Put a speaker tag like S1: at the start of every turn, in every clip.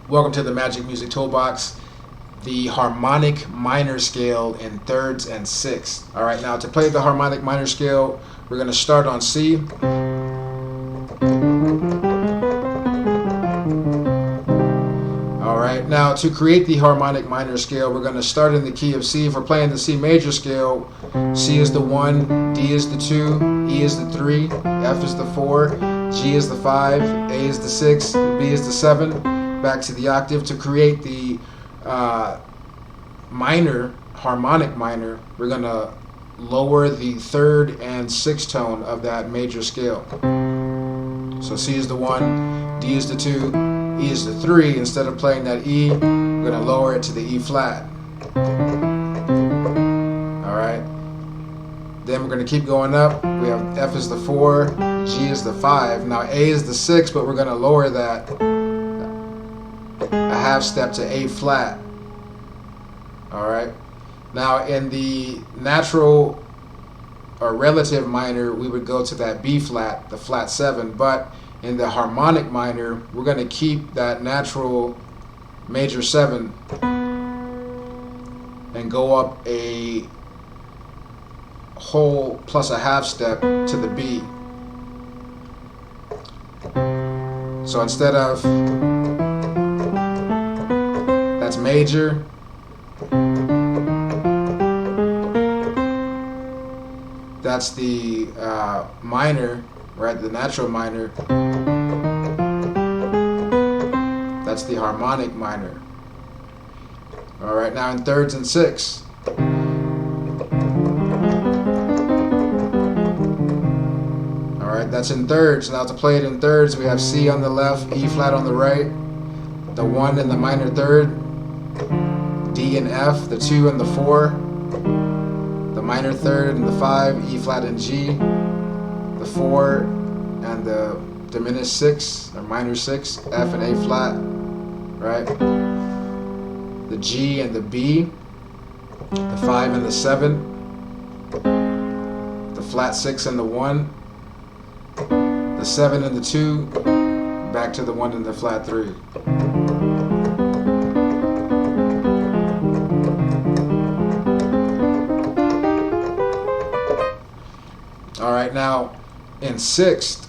S1: Welcome to the Magic Music Toolbox, the harmonic minor scale in thirds and sixths. All right, now to play the harmonic minor scale, we're going to start on C. All right, now to create the harmonic minor scale, we're going to start in the key of C. If we're playing the C major scale, C is the 1, D is the 2, E is the 3, F is the 4, G is the 5, A is the 6, B is the 7. Back to the octave. To create the minor, harmonic minor, we're going to lower the third and sixth tone of that major scale. So C is the 1, D is the 2, E is the 3. Instead of playing that E, we're going to lower it to the E flat. Alright. Then we're going to keep going up. We have F is the 4, G is the 5. Now A is the 6, but we're going to lower that a half step to A flat. Alright. Now in the natural or relative minor, we would go to that B flat, the flat 7, but in the harmonic minor, we're going to keep that natural major 7 and go up a whole plus a half step to the B. So instead of, that's major, that's the minor, right, the natural minor, that's the harmonic minor. Alright, now in thirds and sixths. Alright, that's in thirds. Now to play it in thirds, we have C on the left, E flat on the right, the 1 in the minor third, D and F, the 2 and the 4, the minor third and the 5, E flat and G, the 4 and the diminished 6 or minor 6, F and A flat, right? The G and the B, the 5 and the 7, the flat 6 and the 1, the 7 and the 2, back to the 1 and the flat 3. Alright, now in sixth,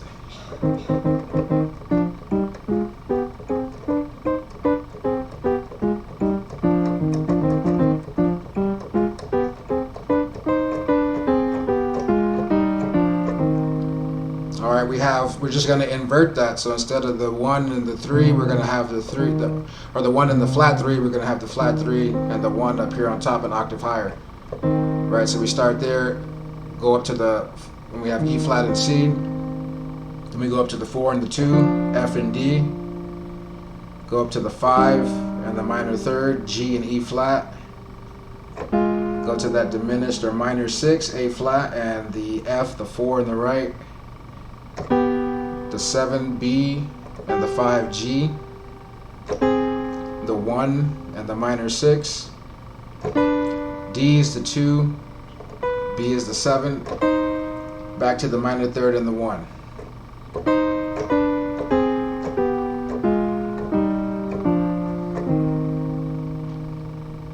S1: alright, we're just going to invert that. So instead of the 1 and the 3, we're going to have the 3, or the 1 and the flat 3, we're going to have the flat 3 and the 1 up here on top, an octave higher. Right, so we start there, go up to the, when we have E flat and C, then we go up to the 4 and the 2, F and D, go up to the 5 and the minor third, G and E flat, go to that diminished or minor 6, A flat, and the F, the 4 in the right, the 7, B, and the 5, G, the 1 and the minor 6, D is the 2, B is the 7, back to the minor third and the 1.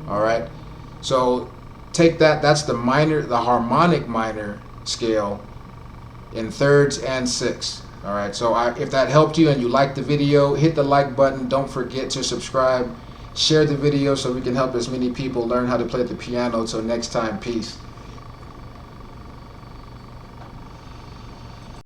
S1: Alright, so take that, that's the minor, the harmonic minor scale in thirds and sixths. Alright, so if that helped you and you liked the video, hit the like button. Don't forget to subscribe. Share the video so we can help as many people learn how to play the piano. Till next time, peace.